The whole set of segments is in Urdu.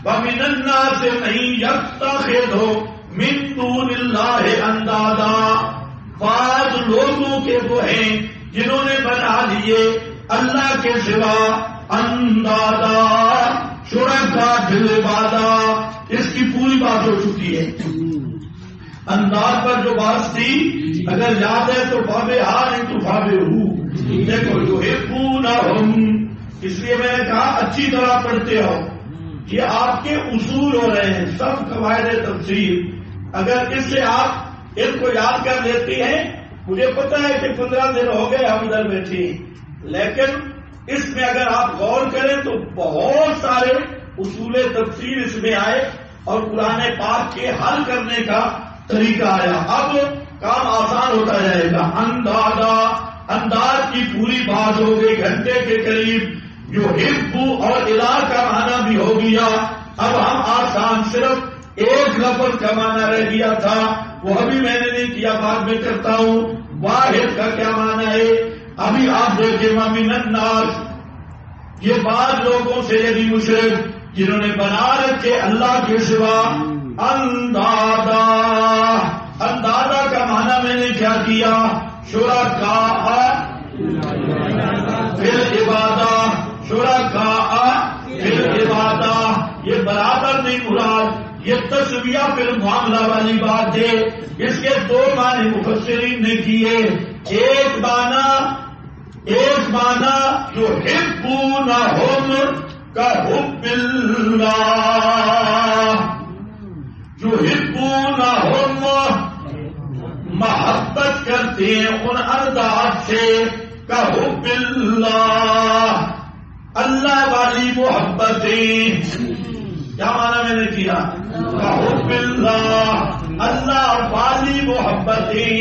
وَمِنَ النَّاسِ مَن يَتَّخِذُ مِن دُونِ اللَّهِ أَندَادًا، بعض لوگوں کے وہ ہیں جنہوں نے بنا لیے اللہ کے سوا اندادا شرکا بالعبادہ۔ اس کی پوری بات ہو چکی ہے۔ انداز پر جو بات تھی اگر یاد ہے تو بابے ہار تو بابے ہوں دیکھو جو اس لیے میں نے کہا اچھی طرح پڑھتے ہو، یہ آپ کے اصول ہو رہے ہیں سب قواعد تفسیر، اگر اس سے آپ ان کو یاد کر لیتی ہیں۔ مجھے پتا ہے کہ 15 دن ہو گئے ہم ادھر بیٹھے، لیکن اس میں اگر آپ غور کریں تو بہت سارے اصول تفسیر اس میں آئے اور قرآن پاک کے حل کرنے کا طریقہ آیا۔ اب کام آسان ہوتا جائے گا۔ انداز کی پوری بات ہو گئی گھنٹے کے قریب، جو حبو اور الہ کا معنی بھی ہو گیا۔ اب ہم آسان صرف ایک لفظ کا معنی رہ گیا تھا، وہ ابھی میں نے نہیں کیا، بعد میں کرتا ہوں۔ واحد کا کیا معنی ہے ابھی آپ دیکھیں۔ وَمِنَ النَّاسِ، یہ بعض لوگوں سے یعنی مشرک جنہوں نے بنا رکھے اللہ کے سوا اندادا۔ اندادا کا معنی میں نے کیا کیا؟ شرکاء فی العبادہ، شرکاء فی العبادہ، یہ برابر نہیں مراد، یہ تسویہ فی المعاملہ والی بات ہے۔ اس کے دو معنی مفسرین نے کیے، ایک معنی جو حبونہم کا حب اللہ، جو حبونہم محبت کرتے ہیں ان انداز سے، کا حب اللہ، اللہ والی محبتیں۔ کیا معنی میں نے کیا؟ کا حب اللہ، اللہ والی محبتیں۔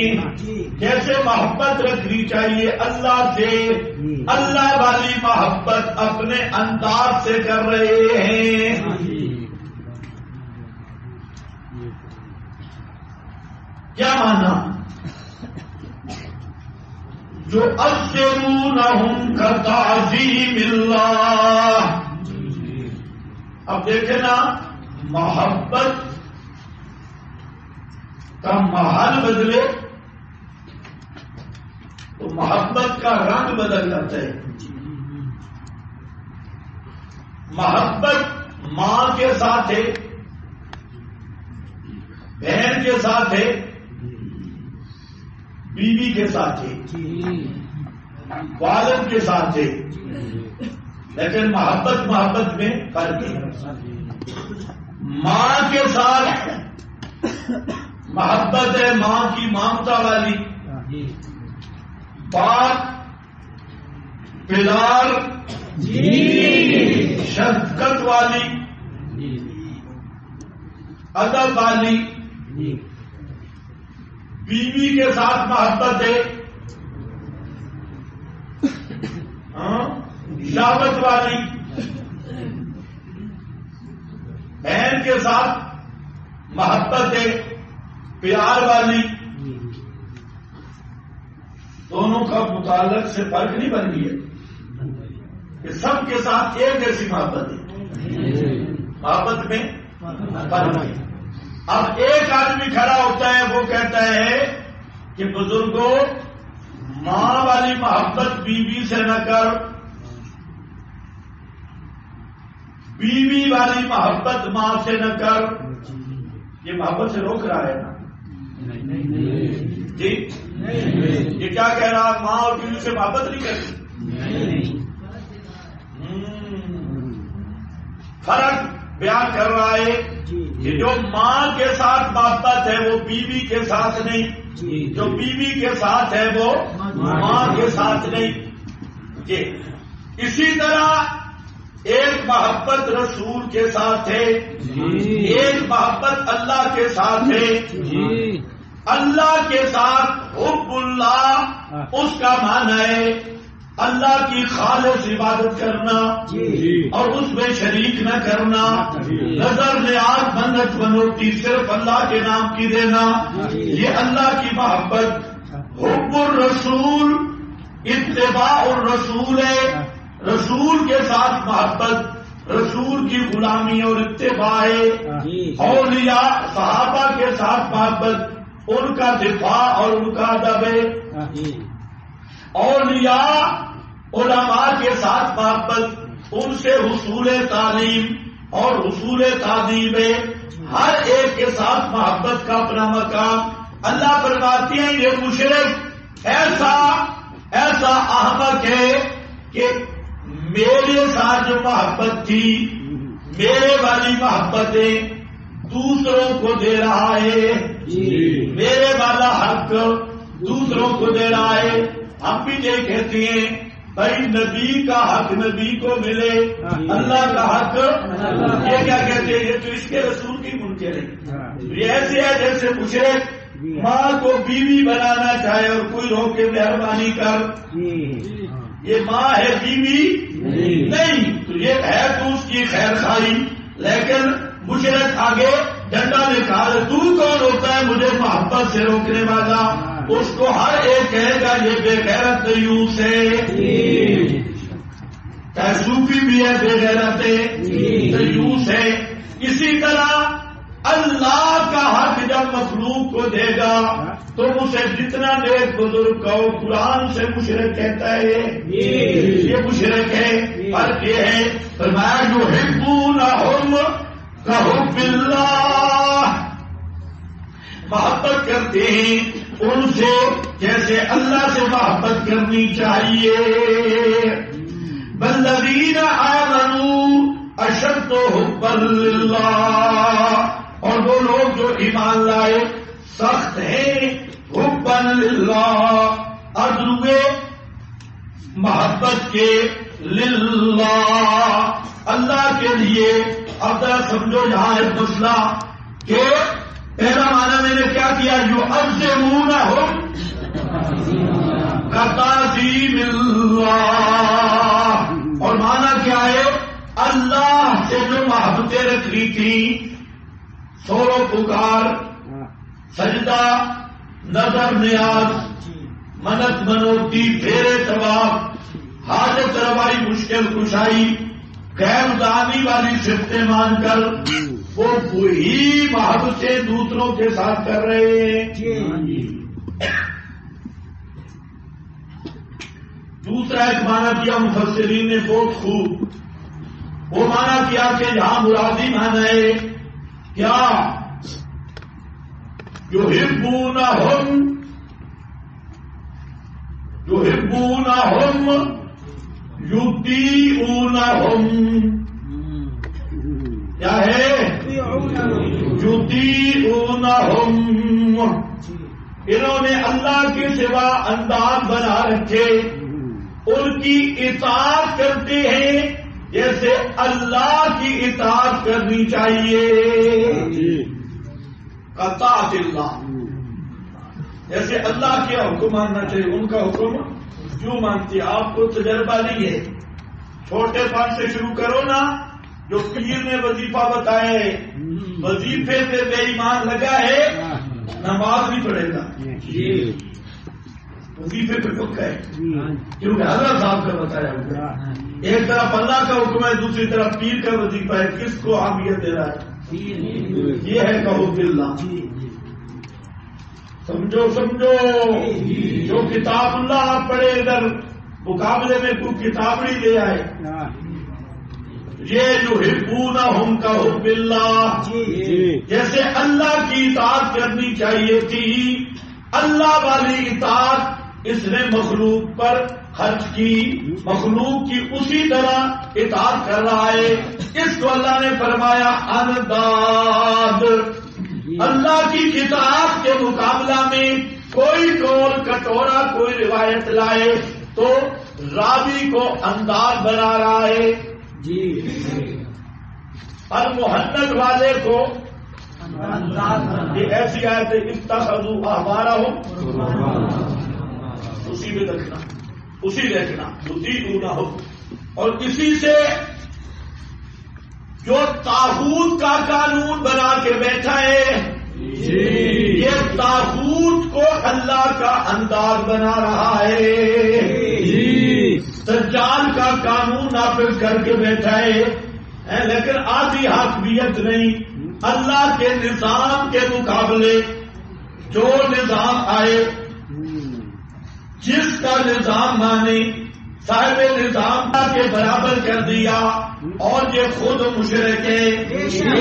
کیسے محبت رکھنی چاہیے اللہ سے؟ اللہ والی محبت اپنے انداز سے کر رہے ہیں۔ کیا مانا؟ جو اذرونہم کا تعظیم اللہ۔ اب دیکھیں نا، محبت کا محل بدلے تو محبت کا رنگ بدل جاتا ہے۔ محبت ماں کے ساتھ ہے، بہن کے ساتھ ہے، بیوی کے ساتھ ہے، والد کے ساتھ ہے، لیکن محبت میں فرق ہے۔ ماں کے ساتھ محبت ہے، ماں کی ممتا والی، باپ پیار شفقت والی، ادب والی۔ بیوی کے ساتھ محبت ہے، شہوت والی۔ بہن کے ساتھ محبت ہے، پیار والی۔ دونوں کا متعلق سے فرق نہیں بن گیا کہ سب کے ساتھ ایک جیسی محبت ہے، محبت میں فرق ہے۔ اب ایک آدمی کھڑا ہوتا ہے، وہ کہتا ہے کہ بزرگوں ماں والی محبت بیوی سے نہ کر، بیوی والی محبت ماں سے نہ کر۔ یہ محبت سے روک رہا ہے نا جی؟ یہ کیا کہہ رہا؟ ماں اور بیوی سے محبت نہیں کرتی، فرق بیان کر رہا ہے کہ جو ماں کے ساتھ محبت ہے وہ بیوی کے ساتھ نہیں، جو بیوی کے ساتھ ہے وہ ماں کے ساتھ نہیں۔ جی اسی طرح ایک محبت رسول کے ساتھ ہے، ایک محبت اللہ کے ساتھ ہے۔ اللہ کے ساتھ حب اللہ، اس کا معنی ہے اللہ کی خالص عبادت کرنا اور اس میں شریک نہ کرنا، نظر نیاز منت منوتی صرف اللہ کے نام کی دینا، یہ اللہ کی محبت۔ حب الرسول اتباع الرسول ہے، رسول کے ساتھ محبت، رسول کی غلامی اور اتباع، اولیاء صحابہ کے ساتھ محبت، ان کا دفاع اور ان کا ادب، اولیاء علماء کے ساتھ محبت، ان سے حصول تعلیم اور حصول تعلیم، ہر ایک کے ساتھ محبت کا اپنا مقام۔ اللہ فرماتے ہیں یہ مشرک ایسا احمق ہے کہ میرے ساتھ جو محبت تھی، میرے والی محبتیں دوسروں کو دے رہا ہے، میرے والا حق دوسروں کو دے رہا ہے۔ ہم بھی یہ کہتے ہیں بھائی نبی کا حق نبی کو ملے، اللہ کا حق یہ کیا کہتے ہیں؟ یہ تو اس کے رسول کی منکر ہے۔ یہ ایسے ہے جیسے مشرک ماں کو بیوی بنانا چاہے اور کوئی روک کے مہربانی کر، یہ ماں ہے بیوی نہیں، تو یہ ہے تو اس کی خیر خواہی، لیکن مشرک آگے ڈنڈا نکال، تو کون ہوتا ہے مجھے محبت سے روکنے والا؟ اس کو ہر ایک کہے گا یہ بے غیرت دیوس ہے، چاہے صوفی بھی ہے بے غیرت دیوس ہے۔ اسی طرح اللہ کا حق جب مخلوق کو دے گا تو اسے جتنا نیک بزرگ کہو، قرآن سے مشرک کہتا ہے یہ مشرک ہے۔ فرق یہ ہے فرمایا یحبونہم کحب اللہ، محبت کرتے ہیں ان سے جیسے اللہ سے محبت کرنی چاہیے۔ والذین آمنوا اشد حبا للہ، اور وہ لوگ جو ایمان لائے سخت ہیں حبا للہ، ادرو محبت کے، للہ اللہ کے لیے۔ اب ذرا سمجھو یہاں ایک مسئلہ کہ پہلا معنی میں نے کیا کیا؟ یعظمونہم کتعظیم اللہ، اور معنی کیا ہے؟ اللہ سے جو محبتیں رکھنی تھی، سورو پکار، سجدہ، نظر نیاز، منت منوتی، پھیرے طواف، حاجت روائی، مشکل کشائی، غیر دانی والی صفتیں مان کر وہ وہی محبتیں دوسروں کے ساتھ کر رہے ہیں۔ دوسرا ایک معنی کیا مفسرین نے بہت خوب، وہ معنی کیا کہ یہاں مرادی معنی ہے کیا؟ یحبونہم یطیعونہم، کیا ہے؟ یطیعونہم، انہوں نے اللہ کے سوا انداز بنا رکھے، ان کی اطاعت کرتے ہیں جیسے اللہ کی اطاعت کرنی چاہیے۔ اطاعت اللہ، جیسے اللہ کے حکم ماننا چاہیے، ان کا حکم کیوں مانتی؟ آپ کو تجربہ نہیں ہے، چھوٹے پان سے شروع کرو نا۔ جو پیر نے وظیفہ بتایا ہے، وظیفے پہ بے ایمان لگا ہے نماز نہیں پڑھے گا، وظیفے پہ پکا ہے، کیونکہ حضرت صاحب کا بتایا ہوگا۔ ایک طرف اللہ کا حکم ہے، دوسری طرف پیر کا وظیفہ ہے، کس کو اہمیت دے رہا ہے؟ یہ ہے کہو باللہ۔ سمجھو جو کتاب اللہ پڑھے ادھر مقابلے میں کوئی کتاب نہیں لے آئے، یہ یحبونہم کحب اللہ، جیسے اللہ کی اطاعت کرنی چاہیے تھی، اللہ والی اطاعت اس نے مخلوق پر خرچ کی، مخلوق کی اسی طرح اطاعت کر رہا ہے۔ اس کو اللہ نے فرمایا انداد، اللہ کی اطاعت کے مقابلہ میں کوئی قول کٹورا کوئی روایت لائے تو راوی کو انداز بنا رہا ہے، المحنت والے کو یہ ایسی آیت اتخذوا احبارہم، اسی میں دیکھنا، اسی دیکھنا یطیعونہم، اور اسی سے جو طاغوت کا قانون بنا کے بیٹھا ہے، یہ طاغوت کو اللہ کا انداز بنا رہا ہے، دجال کا قانون نافذ کر کے بیٹھا ہے، لیکن آدھی حاکمیت نہیں، اللہ کے نظام کے مقابلے جو نظام آئے، جس کا نظام مانے صاحب نظام کے برابر کر دیا، اور یہ خود مشرک ہے۔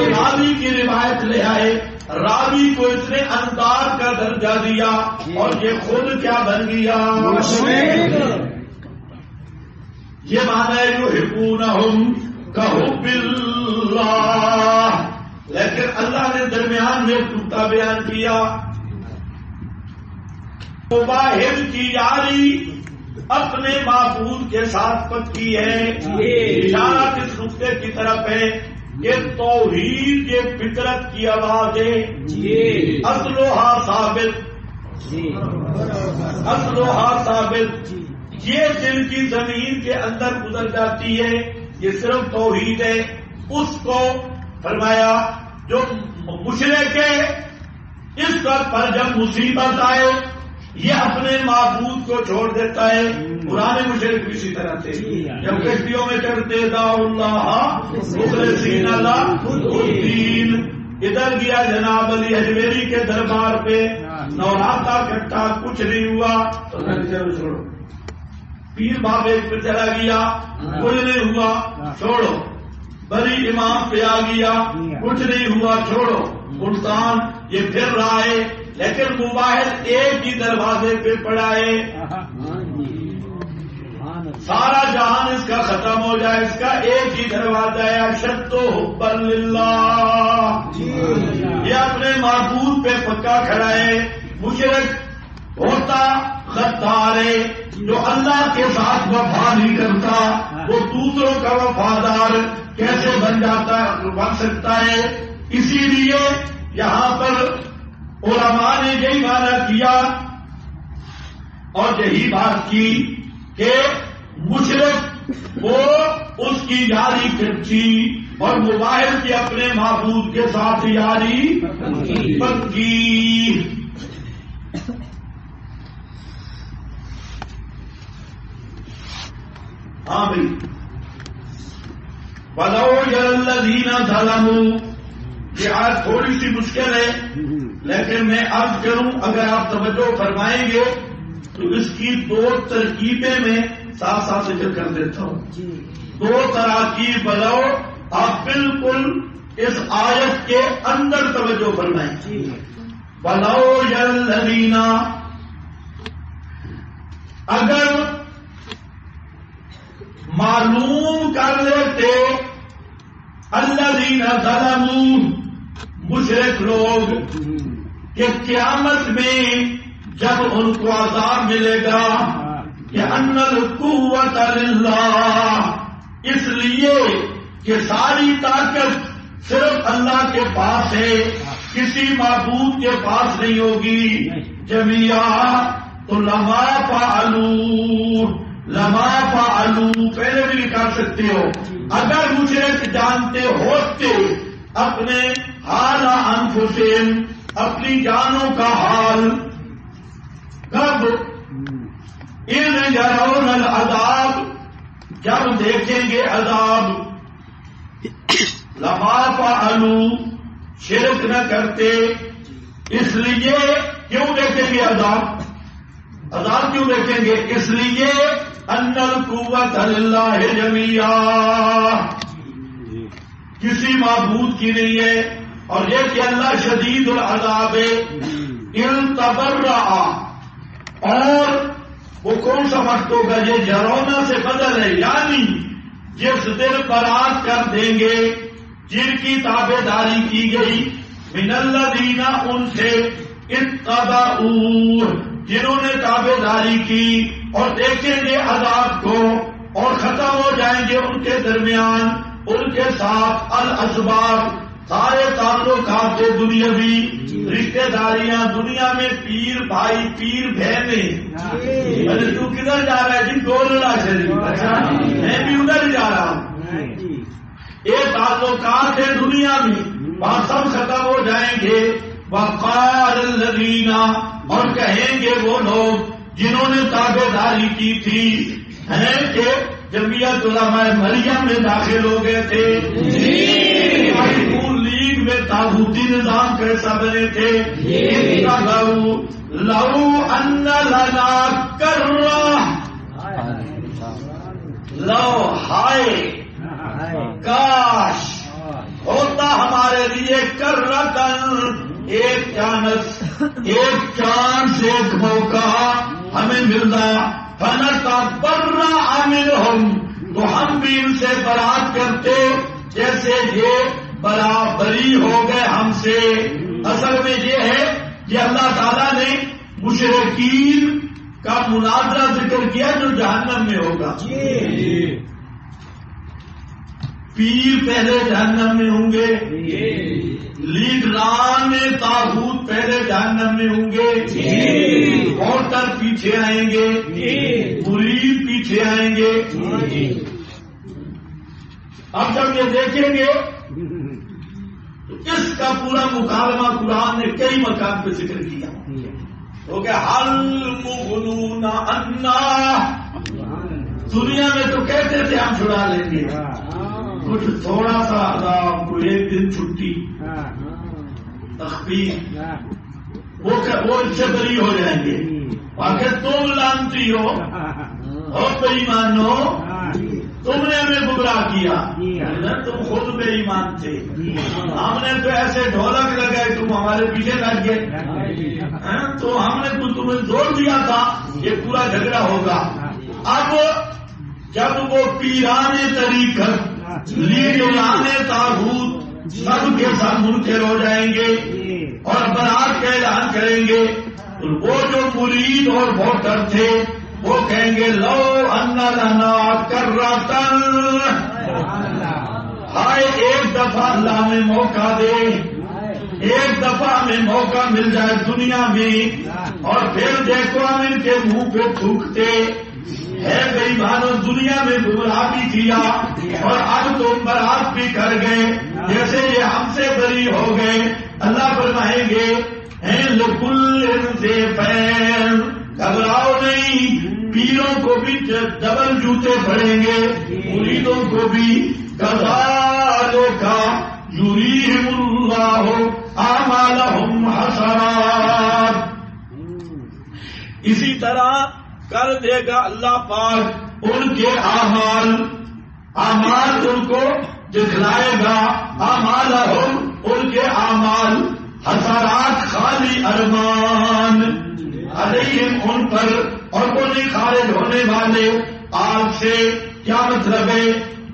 راوی کی روایت لے آئے، راوی کو اس نے انکار کا درجہ دیا، اور یہ خود کیا بن گیا؟ یہ معنی ہے یحبونہم کحب اللہ، لیکن اللہ نے درمیان میں نقطہ بیان کیا، مباہد کی یاری اپنے معبود کے ساتھ پکی ہے۔ اشارہ کس نقطے کی طرف ہے کہ توحید کے فطرت کی آواز ہے، اصلھا ثابت، اصلھا ثابت، یہ دل کی زمین کے اندر گزر جاتی ہے، یہ صرف توحید ہے۔ اس کو فرمایا جو مشرک ہے، اس وقت پر جب مصیبت آئے یہ اپنے معبود کو چھوڑ دیتا ہے۔ پرانے مشرک بھی اسی طرح تھے، جب کشتیوں میں چڑھتے دعوا اللہ مخلصین لہ الدین، ادھر گیا جناب علی اجمیری کے دربار پہ، نوراتا کٹھا، کچھ نہیں ہوا تو چلو چھوڑو، پیر بابے پہ چلا گیا، کچھ نہیں ہوا چھوڑو، بڑی امام پہ آ گیا، کچھ نہیں ہوا چھوڑو، ملتان یہ پھر رہا ہے، لیکن مباحث ایک ہی دروازے پہ پڑا ہے، سارا جہان اس کا ختم ہو جائے، اس کا ایک ہی دروازہ ہے، اشد حبا للہ، یہ اپنے معبود پہ پکا کھڑا ہے۔ مشرک ہوتا غدار ہے، جو اللہ کے ساتھ وفا نہیں کرتا، وہ دوسروں کا وفادار کیسے بن سکتا ہے؟ اسی لیے یہاں پر علماء نے یہی معنی کیا اور یہی بات کی کہ مشرک وہ اس کی یاری کرتی اور موبائل کے اپنے معبود کے ساتھ یاری پکی۔ ہاں بھائی، وَلَوْ يَرَى الَّذِينَ ظَلَمُوا، یہ آج تھوڑی سی مشکل ہے، لیکن میں عرض کروں اگر آپ توجہ فرمائیں گے تو اس کی دو ترکیبیں میں ساتھ ساتھ ذکر کر دیتا ہوں۔ دو تراکیب بلاؤ، آپ بالکل اس آیت کے اندر توجہ فرمائیں۔ وَلَوْ يَرَى الَّذِينَ، اگر معلوم کر لیتے الذین ظلموا، مشرک لوگ، کہ قیامت میں جب ان کو عذاب ملے گا کہ ان القوت للہ، اس لیے کہ ساری طاقت صرف اللہ کے پاس ہے، کسی معبود کے پاس نہیں ہوگی، جمیعا، تو لما فعلوا پہلے بھی نکال سکتے ہو، اگر مشرک جانتے ہوتے اپنے حال انفسہم، اپنی جانوں کا حال، کب ان یرون العذاب، جب دیکھیں گے عذاب، لما فعلوا، شرک نہ کرتے، اس لیے کیوں دیکھیں گے عذاب کیوں دیکھیں گے؟ اس لیے ان القوت للہ جمیعا، کسی معبود کی نہیں ہے، اور یہ کہ اللہ شدید العذاب ہے۔ ان تبرع، اور وہ کون سا وقت ہوگا؟ یہ جرونا سے بدل ہے، یعنی جس دن برات کر دیں گے جن کی تابع داری کی گئی، من الذین، ان سے، اتبعوا، جنہوں نے تابع داری کی، اور دیکھیں گے عذاب کو، اور ختم ہو جائیں گے ان کے درمیان، ان کے ساتھ الاسباب، سارے تعلقات دنیاوی، رشتہ داریاں دنیا میں، پیر بھائی، پیر بہنیں، ارے تو کدھر جا رہا ہے جی؟ ڈولنا شریف، اچھا میں بھی ادھر جا رہا ہوں۔ یہ تعلقات ہے دنیا میں، وہاں سب ختم ہو جائیں گے۔ وقال الذین، اور کہیں گے وہ لوگ جنہوں نے تابع داری کی تھی، ہیں کہ جمعیت علماء مریم میں داخل ہو گئے تھے؟ نون لیگ میں طاغوتی نظام کیسا بنے تھے؟ لو ان لنا کرہ، لو ہائے کاش ہوتا ہمارے لیے کرتن ایک چانس، ایک چانس، ایک موقع ہمیں ملتا، فنتبرأ منہم، تو ہم بھی ان سے برات کرتے جیسے یہ برابری ہو گئے ہم سے۔ اصل میں یہ ہے کہ اللہ تعالیٰ نے مشرکین کا مناظرہ ذکر کیا جو جہنم میں ہوگا۔ پیر پہلے جہنم میں ہوں گے، لیڈران طاغوت پہلے جہنم میں ہوں گے، ووٹر پیچھے آئیں گے، مرید پیچھے آئیں گے۔ اب جب یہ دیکھیں گے تو اس کا پورا مکالمہ قرآن نے کئی مقام پہ ذکر کیا۔ تو کہ حل مغنون عنا، دنیا میں تو کہتے تھے ہم چھڑا لیں گے، کچھ تھوڑا سا عذاب، کوئی ایک دن چھٹی، تخفیف، وہ ان سے بری ہو جائیں گے۔ باقی تم لانتی ہو اور بے ایمان ہو، تم نے ہمیں گمراہ کیا، تم خود بے ایمان تھے، ہم نے تو ایسے ڈھولک لگائے تم ہمارے پیچھے لگ گئے، تو ہم نے تو تمہیں زور دیا تھا یہ پورا جھگڑا ہوگا۔ اب جب وہ پیران طریقت، لیڈران طاغوت سب کے سب منکر ہو جائیں گے اور برات کا اعلان کریں گے، وہ جو مرید اور ووٹر تھے وہ کہیں گے لو ان لنا کرۃن، ہائے ایک دفعہ اللہ میں موقع دے، ایک دفعہ ہمیں موقع مل جائے دنیا میں، اور پھر دیکھو ہم ان کے منہ پہ تھوکتے ہے بے ایمانوں، دنیا میں گمراہ بھی کیا اور اب تم برات بھی کر گئے جیسے یہ ہم سے بری ہو گئے۔ اللہ فرمائیں گے لکل سے فین، گھبراؤ نہیں، پیروں کو بھی ڈبل جوتے پڑیں گے، مریدوں کو بھی۔ کذالک یریہم اللہ اعمالہم حسرات، اسی طرح کر دے گا اللہ پاک ان کے اعمال ان کو دکھلائے گا، اعمالہم ان کے اعمال، حسرات خالی ارمان، علیہم ان پر، اور وہ نہیں خارج ہونے والے آگ سے۔ کیا مطلب ہے؟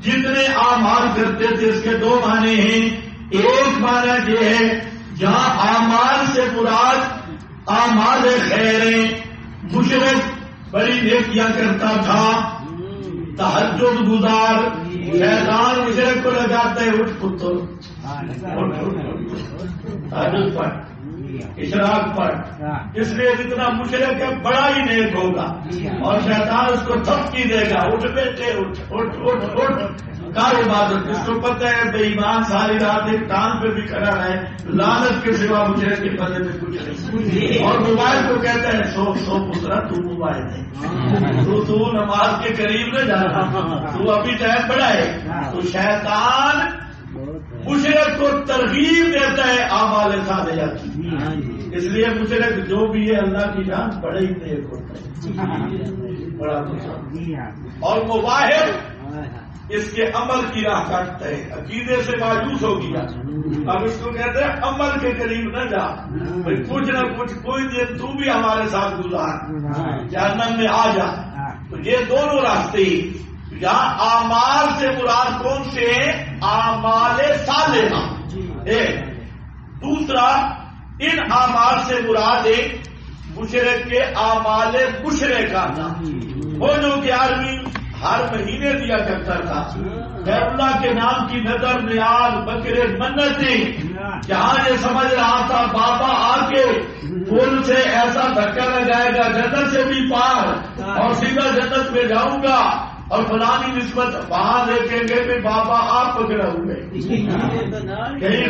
جتنے اعمال کرتے تھے اس کے دو معنی ہیں۔ ایک معنی یہ ہے جہاں اعمال سے مراد اعمال خیریں، مشرک بڑی نیکیاں کرتا تھا، تہجد گزار، شیطان مشرک کو لگاتا ہے اٹھ پتر، تہجد پڑھ، اشراق پڑھ، اس لیے جتنا مشرک ہے بڑا ہی نیک ہوگا، اور شیطان اس کو تھپکی دے گا، اٹھ بیٹے اٹھ اٹھ اٹھ اٹھ، کار عبادت۔ اس کو پتہ ہے بے ایمان ساری رات ایک ٹانگ پہ بھی کھڑا ہے، لعنت کے سوا مشرک کے پتے میں کچھ نہیں، اور موبائل کو کہتا ہے سو سو پترا تو موبائل ہے، تو نماز کے قریب نہ جانا، تو ابھی ٹائم بڑا ہے۔ تو شیطان مشرک کو ترغیب دیتا ہے اعمال صالحہ کی، اس لیے مشرک جو بھی ہے اللہ کی جان بڑے ہی نیک ہوتا ہے، بڑا مشرک۔ اور مواہب اس کے عمل کی راہ کاٹتا ہے، عقیدے سے مایوس ہو گیا، اب اس کو کہتے ہیں عمل کے قریب نہ جا، بھائی کچھ نہ کچھ کوئی دن تو بھی ہمارے ساتھ گزار، جہنم میں آ جا۔ تو یہ دونوں راستے، یہاں اعمال سے مراد کون سے ہیں؟ اعمال صالحہ ایک، دوسرا ان اعمال سے مراد ایک مشرک کے اعمال مشرکانہ، وہ جو کہ آدمی ہر مہینے دیا کرتا تھا، غیر اللہ کے نام کی نظر، نیاز، بکرے، منتیں، جہاں یہ سمجھ رہا تھا بابا آ کے پل سے ایسا دھکا لگائے گا جنت سے بھی پار اور سیدھا جنت میں جاؤں گا، اور فلانی نسبت وہاں دیکھیں گے کہ بابا آپ پکڑے ہوئے، کہیں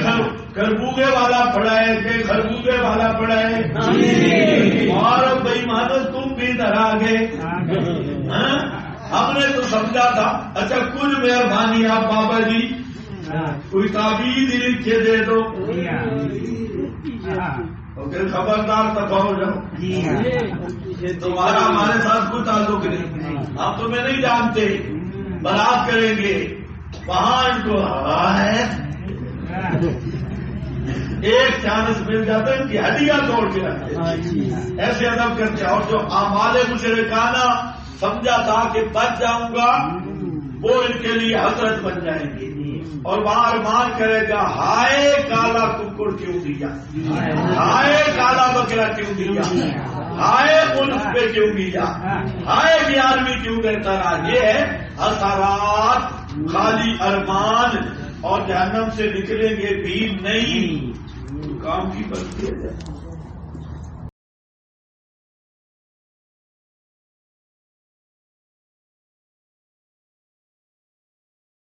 خربوزے والا پڑا ہے، کہیں خربوزے والا پڑا ہے، اور بے ایمانو تم بھی ڈرا گئے، ہم نے تو سمجھا تھا اچھا کچھ مہربانی آپ بابا جی کوئی تعویذ ہی لکھ کے دے دو، تو پھر خبردار تباہ ہو جاؤ، تمہارا ہمارے ساتھ کوئی تعلق نہیں، ہم تمہیں نہیں جانتے، برات کریں گے وہاں ان کو ہے ایک چانس مل جاتا ہے ان کی ہڈیاں توڑ کے رکھتے، ایسے ادب کرتے، اور جو اعمال مشرکانہ سمجھا تھا کہ بچ جاؤں گا وہ ان کے لیے حضرت بن جائیں گے، اور وہاں ارمان کرے گا ہائے کالا ککڑ کیوں دیا، ہائے کالا بکرا کیوں دیا، ہائے ملک پہ کیوں دیا، ہائے 11ویں کیوں رہتا رہا۔ یہ ہے اثرات، خالی ارمان، اور جہنم سے نکلیں گے بھی نہیں، کام کی بنتی ہے۔